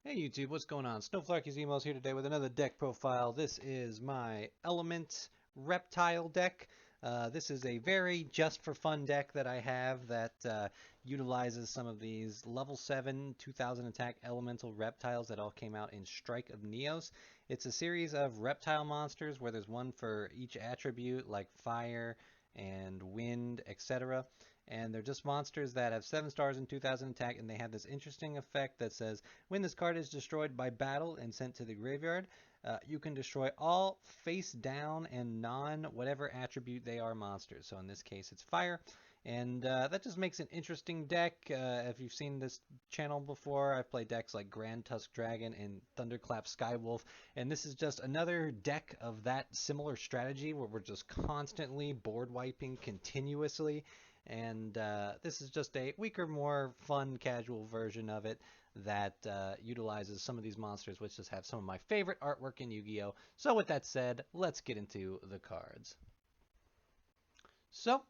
Hey YouTube, what's going on? Snowflarky's Emos here today with another deck profile. This is my Element Reptile deck. This is a very just for fun deck that I have that utilizes some of these level 7 2000 attack elemental reptiles that all came out in Strike of Neos. It's a series of reptile monsters where there's one for each attribute like fire and wind, etc. And they're just monsters that have 7 stars and 2000 attack, and they have this interesting effect that says when this card is destroyed by battle and sent to the graveyard, you can destroy all face down and non whatever attribute they are monsters. So in this case, it's fire. And that just makes an interesting deck. If you've seen this channel before, I've played decks like Grand Tusk Dragon and Thunderclap Skywolf. And this is just another deck of that similar strategy where we're just constantly board wiping continuously. And this is just a weaker, more fun, casual version of it that utilizes some of these monsters, which just have some of my favorite artwork in Yu-Gi-Oh! So with that said, let's get into the cards. So,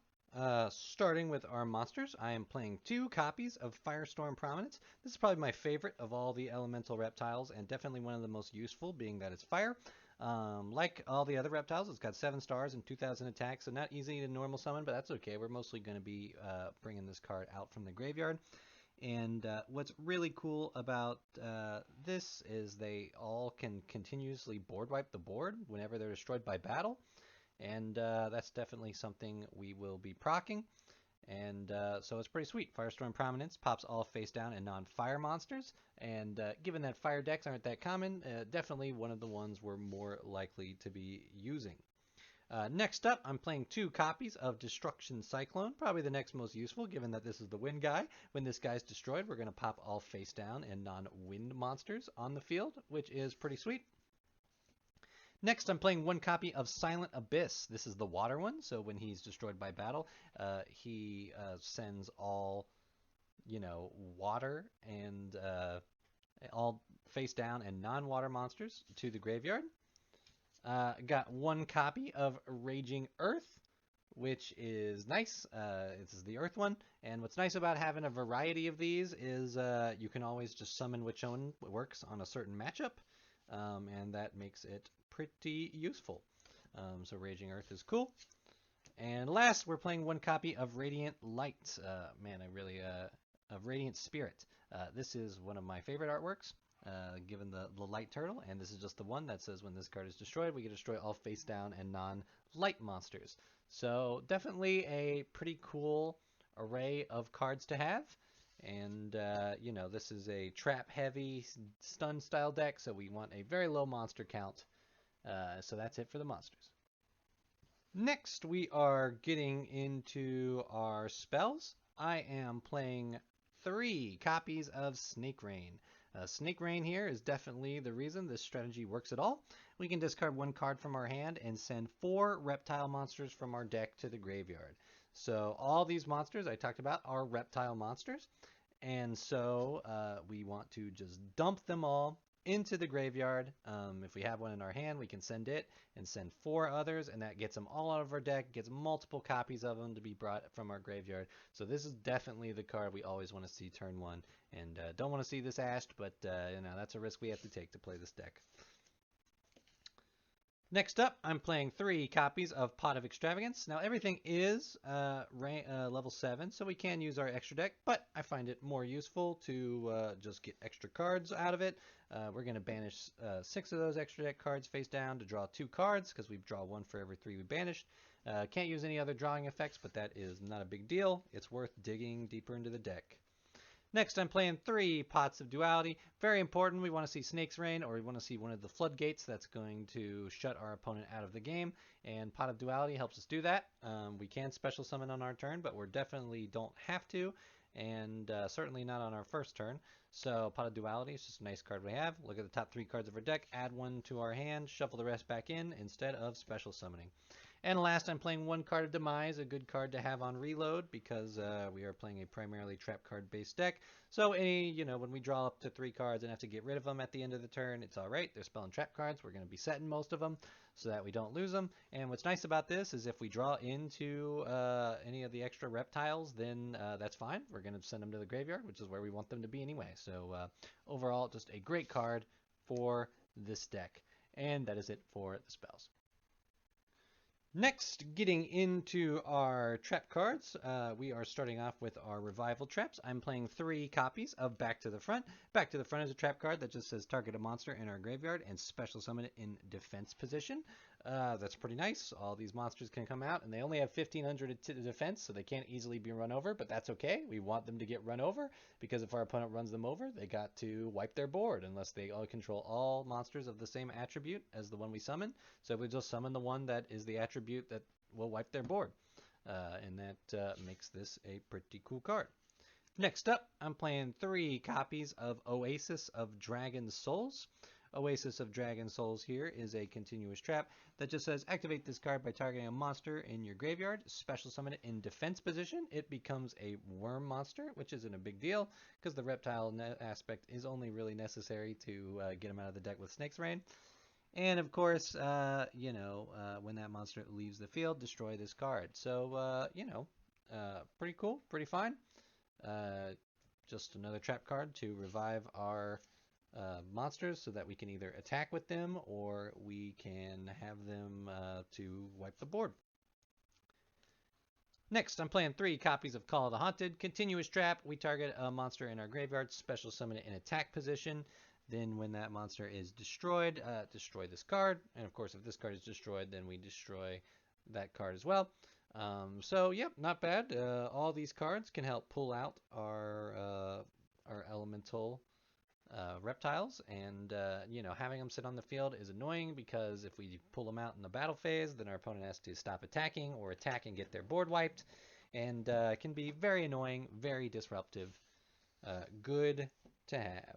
starting with our monsters, I am playing 2 copies of Firestorm Prominence. This is probably my favorite of all the elemental reptiles, and definitely one of the most useful, being that it's fire. Like all the other reptiles, it's got 7 stars and 2000 attacks, so not easy to normal summon, but that's okay. We're mostly going to be bringing this card out from the graveyard. And what's really cool about this is they all can continuously board wipe the board whenever they're destroyed by battle. And that's definitely something we will be proccing. And so it's pretty sweet. Firestorm Prominence pops all face down and non-fire monsters. And given that fire decks aren't that common, definitely one of the ones we're more likely to be using. Next up, I'm playing 2 copies of Destruction Cyclone, probably the next most useful, given that this is the wind guy. When this guy's destroyed, we're going to pop all face down and non-wind monsters on the field, which is pretty sweet. Next, I'm playing 1 copy of Silent Abyss. This is the water one, so when he's destroyed by battle, he sends all, water and all face down and non-water monsters to the graveyard. Got 1 copy of Raging Earth, which is nice. This is the Earth one, and what's nice about having a variety of these is you can always just summon which one works on a certain matchup, and that makes it pretty useful. So Raging Earth is cool. And last, we're playing 1 copy of Radiant Light. Of Radiant Spirit. This is one of my favorite artworks. Given the light turtle, and this is just the one that says when this card is destroyed, we can destroy all face down and non-light monsters. So definitely a pretty cool array of cards to have. And this is a trap heavy stun style deck, so we want a very low monster count. So that's it for the monsters. Next, we are getting into our spells. I am playing 3 copies of Snake Rain. Snake Rain here is definitely the reason this strategy works at all. We can discard 1 card from our hand and send 4 reptile monsters from our deck to the graveyard. So all these monsters I talked about are reptile monsters. And so we want to just dump them all into the graveyard. If we have one in our hand, we can send it and send 4 others, and that gets them all out of our deck, gets multiple copies of them to be brought from our graveyard. So this is definitely the card we always want to see turn 1, and don't want to see this ashed, but that's a risk we have to take to play this deck. Next up, I'm playing 3 copies of Pot of Extravagance. Now, everything is level 7, so we can use our extra deck, but I find it more useful to just get extra cards out of it. We're going to banish 6 of those extra deck cards face down to draw 2 cards, because we draw 1 for every 3 we banished. Can't use any other drawing effects, but that is not a big deal. It's worth digging deeper into the deck. Next, I'm playing 3 Pots of Duality. Very important. We want to see Snake's Rain, or we want to see one of the floodgates that's going to shut our opponent out of the game. And Pot of Duality helps us do that. We can special summon on our turn, but we definitely don't have to, and certainly not on our first turn. So Pot of Duality is just a nice card we have. Look at the top 3 cards of our deck, add 1 to our hand, shuffle the rest back in instead of special summoning. And last, I'm playing one card of Demise, a good card to have on reload because we are playing a primarily trap card based deck. So when we draw up to 3 cards and have to get rid of them at the end of the turn, it's all right. They're spell and trap cards. We're going to be setting most of them so that we don't lose them. And what's nice about this is if we draw into any of the extra reptiles, then that's fine. We're going to send them to the graveyard, which is where we want them to be anyway. So overall, just a great card for this deck. And that is it for the spells. Next, getting into our trap cards, we are starting off with our revival traps. I'm playing 3 copies of Back to the Front. Back to the Front is a trap card that just says target a monster in our graveyard and special summon it in defense position. That's pretty nice. All these monsters can come out, and they only have 1500 defense, so they can't easily be run over, but that's okay. We want them to get run over, because if our opponent runs them over, they got to wipe their board, unless they all control all monsters of the same attribute as the one we summon. So we just summon the one that is the attribute that will wipe their board. And that makes this a pretty cool card. Next up, I'm playing 3 copies of Oasis of Dragon Souls. Oasis of Dragon Souls here is a continuous trap that just says activate this card by targeting a monster in your graveyard, special summon it in defense position. It becomes a worm monster, which isn't a big deal because the reptile aspect is only really necessary to get them out of the deck with Snake's Rain. And of course, when that monster leaves the field, destroy this card. So, pretty cool, pretty fine. Just another trap card to revive our monsters so that we can either attack with them or we can have them to wipe the board. Next, I'm playing 3 copies of Call of the Haunted. Continuous trap. We target a monster in our graveyard, special summon it in attack position. Then when that monster is destroyed, destroy this card. And of course, if this card is destroyed, then we destroy that card as well. So, yep, not bad. All these cards can help pull out our elemental reptiles, and having them sit on the field is annoying because if we pull them out in the battle phase, then our opponent has to stop attacking or attack and get their board wiped, and can be very annoying, very disruptive. Good to have.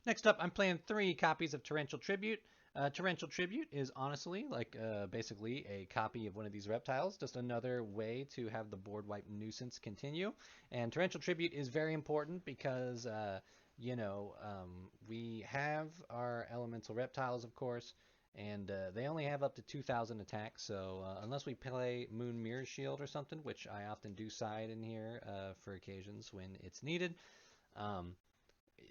Next up, I'm playing 3 copies of Torrential Tribute. Torrential Tribute is honestly like basically a copy of one of these reptiles, just another way to have the board wipe nuisance continue. And Torrential Tribute is very important because, we have our elemental reptiles, of course, and they only have up to 2000 attack, so unless we play Moon Mirror Shield or something, which I often do side in here for occasions when it's needed,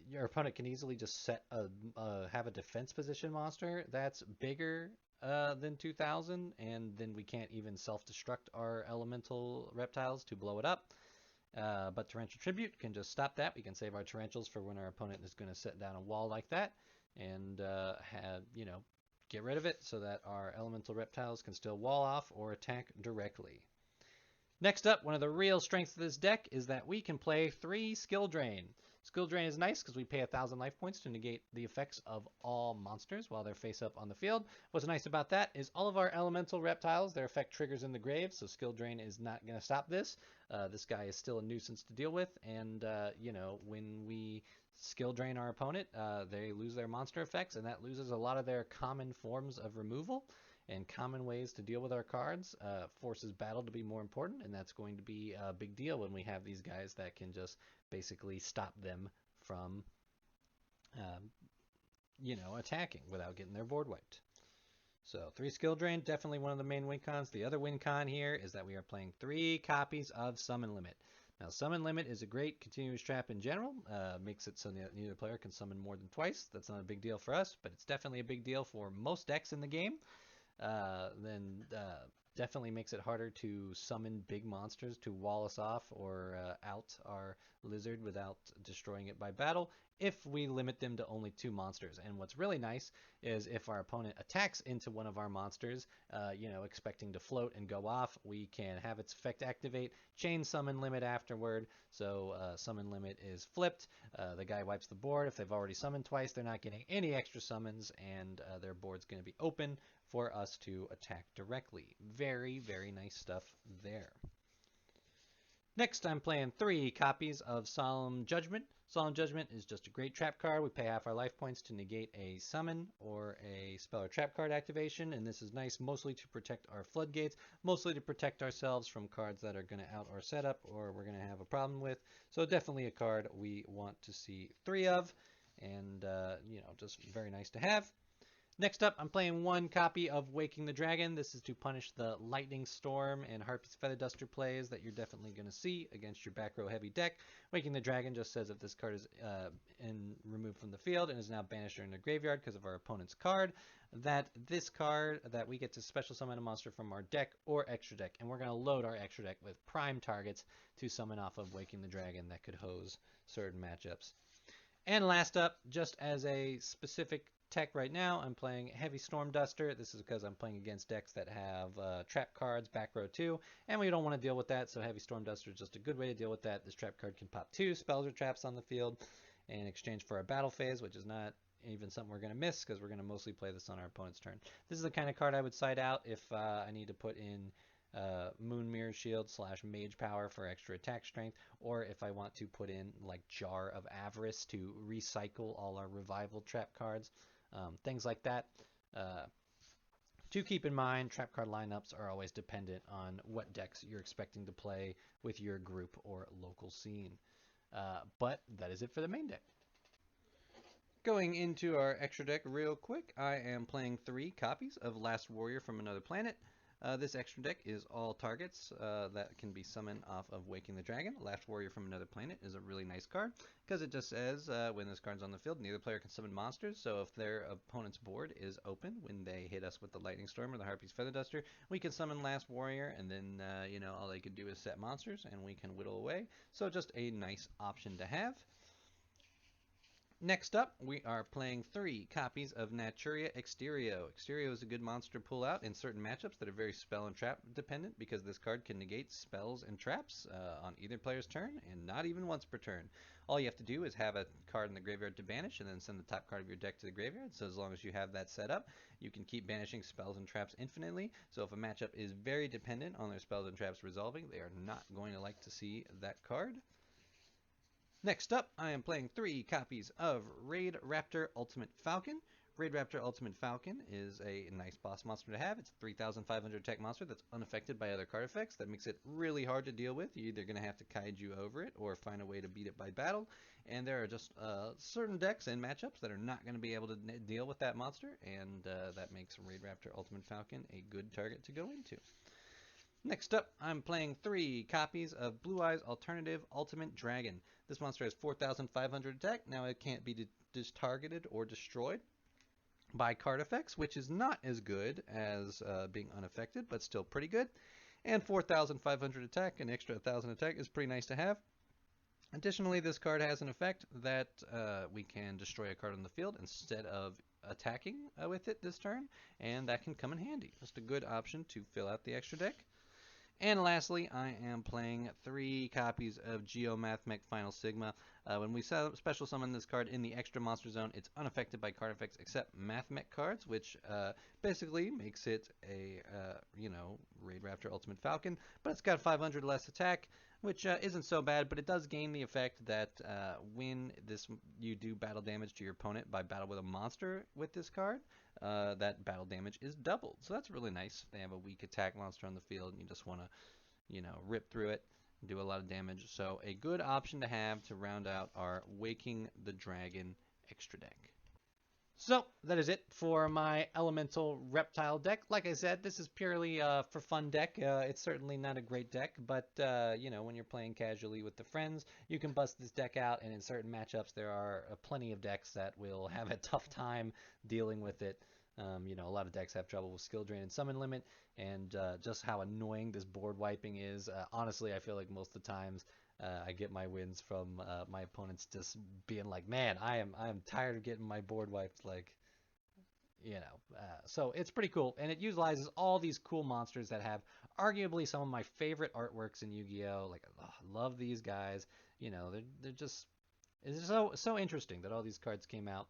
your opponent can easily just have a defense position monster that's bigger than 2000, and then we can't even self-destruct our elemental reptiles to blow it up. But Torrential Tribute can just stop that. We can save our Tarantulas for when our opponent is going to set down a wall like that, and get rid of it so that our elemental reptiles can still wall off or attack directly. Next up, one of the real strengths of this deck is that we can play 3 Skill Drain. Skill Drain is nice because we pay 1,000 life points to negate the effects of all monsters while they're face up on the field. What's nice about that is all of our elemental reptiles, their effect triggers in the grave, so Skill Drain is not going to stop this. This guy is still a nuisance to deal with, and when we Skill Drain our opponent, they lose their monster effects, and that loses a lot of their common forms of removal and common ways to deal with our cards. Forces battle to be more important, and that's going to be a big deal when we have these guys that can just basically stop them from attacking without getting their board wiped. So 3 Skill Drain, definitely one of the main win cons. The other win con here is that we are playing 3 copies of Summon Limit. Now, Summon Limit is a great continuous trap in general. Makes it so that neither player can summon more than twice. That's not a big deal for us, but it's definitely a big deal for most decks in the game. Then definitely makes it harder to summon big monsters to wall us off or out our lizard without destroying it by battle if we limit them to only 2 monsters. And what's really nice is if our opponent attacks into one of our monsters, expecting to float and go off, we can have its effect activate, chain Summon Limit afterward, so Summon Limit is flipped, the guy wipes the board. If they've already summoned twice, they're not getting any extra summons, and their board's going to be open for us to attack directly. Very, very nice stuff there. Next, I'm playing 3 copies of Solemn Judgment. Solemn Judgment is just a great trap card. We pay half our life points to negate a summon or a spell or trap card activation, and this is nice mostly to protect our floodgates, mostly to protect ourselves from cards that are going to out our setup or we're going to have a problem with. So definitely a card we want to see 3 of, and just very nice to have. Next up, I'm playing 1 copy of Waking the Dragon. This is to punish the Lightning Storm and Harpy's Feather Duster plays that you're definitely going to see against your back row heavy deck. Waking the Dragon just says if this card is removed from the field and is now banished or in the graveyard because of our opponent's card, that this card, that we get to special summon a monster from our deck or extra deck. And we're going to load our extra deck with prime targets to summon off of Waking the Dragon that could hose certain matchups. And last up, just as a specific tech right now, I'm playing Heavy Storm Duster. This is because I'm playing against decks that have trap cards, back row 2, and we don't want to deal with that, so Heavy Storm Duster is just a good way to deal with that. This trap card can pop 2 spells or traps on the field in exchange for a battle phase, which is not even something we're going to miss because we're going to mostly play this on our opponent's turn. This is the kind of card I would side out if I need to put in Moon Mirror Shield / Mage Power for extra attack strength, or if I want to put in like Jar of Avarice to recycle all our revival trap cards, things like that. To keep in mind, trap card lineups are always dependent on what decks you're expecting to play with your group or local scene. But that is it for the main deck. Going into our extra deck real quick, I am playing 3 copies of Last Warrior from Another Planet. This extra deck is all targets that can be summoned off of Waking the Dragon. Last Warrior from Another Planet is a really nice card because it just says when this card's on the field, neither player can summon monsters. So if their opponent's board is open when they hit us with the Lightning Storm or the Harpy's Feather Duster, we can summon Last Warrior, and then all they could do is set monsters, and we can whittle away. So just a nice option to have. Next up, we are playing 3 copies of Naturia Exterio. Exterio is a good monster to pull out in certain matchups that are very spell and trap dependent because this card can negate spells and traps on either player's turn and not even once per turn. All you have to do is have a card in the graveyard to banish and then send the top card of your deck to the graveyard. So as long as you have that set up, you can keep banishing spells and traps infinitely. So if a matchup is very dependent on their spells and traps resolving, they are not going to like to see that card. Next up, I am playing 3 copies of Raid Raptor Ultimate Falcon. Raid Raptor Ultimate Falcon is a nice boss monster to have. It's a 3,500 tech monster that's unaffected by other card effects. That makes it really hard to deal with. You're either going to have to kaiju over it or find a way to beat it by battle. And there are just certain decks and matchups that are not going to be able to deal with that monster, and that makes Raid Raptor Ultimate Falcon a good target to go into. Next up, I'm playing 3 copies of Blue Eyes Alternative Ultimate Dragon. This monster has 4,500 attack. Now it can't be targeted or destroyed by card effects, which is not as good as being unaffected, but still pretty good. And 4,500 attack, an extra 1,000 attack is pretty nice to have. Additionally, this card has an effect that we can destroy a card on the field instead of attacking with it this turn, and that can come in handy. Just a good option to fill out the extra deck. And lastly, I am playing 3 copies of Geomathmech Final Sigma. When we special summon this card in the extra monster zone, it's unaffected by card effects except Mathmech cards, which basically makes it a, Raid Raptor Ultimate Falcon. But it's got 500 less attack, which isn't so bad, but it does gain the effect that when you do battle damage to your opponent by battle with a monster with this card, that battle damage is doubled. So that's really nice. They have a weak attack monster on the field, and you just want to, rip through it and do a lot of damage. So a good option to have to round out our Waking the Dragon extra deck. So that is it for my elemental reptile deck. Like I said, this is purely for fun deck. It's certainly not a great deck, but when you're playing casually with the friends, you can bust this deck out. And in certain matchups, there are plenty of decks that will have a tough time dealing with it. A lot of decks have trouble with skill drain and summon limit, and just how annoying this board wiping is. Honestly, I feel like most of the times I get my wins from my opponents just being like, "Man, I am tired of getting my board wiped." So it's pretty cool, and it utilizes all these cool monsters that have arguably some of my favorite artworks in Yu-Gi-Oh. Like, I love these guys. They're just it's so interesting that all these cards came out.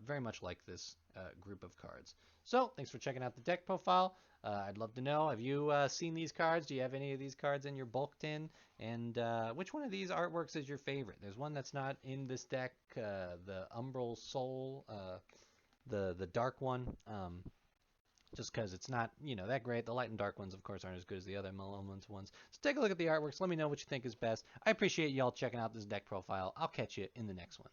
very much like this group of cards. So thanks for checking out the deck profile. I'd love to know, have you seen these cards? Do you have any of these cards in your bulk tin? And which one of these artworks is your favorite? There's one that's not in this deck, the Umbral Soul, the dark one. Just because it's not, that great. The light and dark ones, of course, aren't as good as the other Elements ones. So take a look at the artworks. Let me know what you think is best. I appreciate y'all checking out this deck profile. I'll catch you in the next one.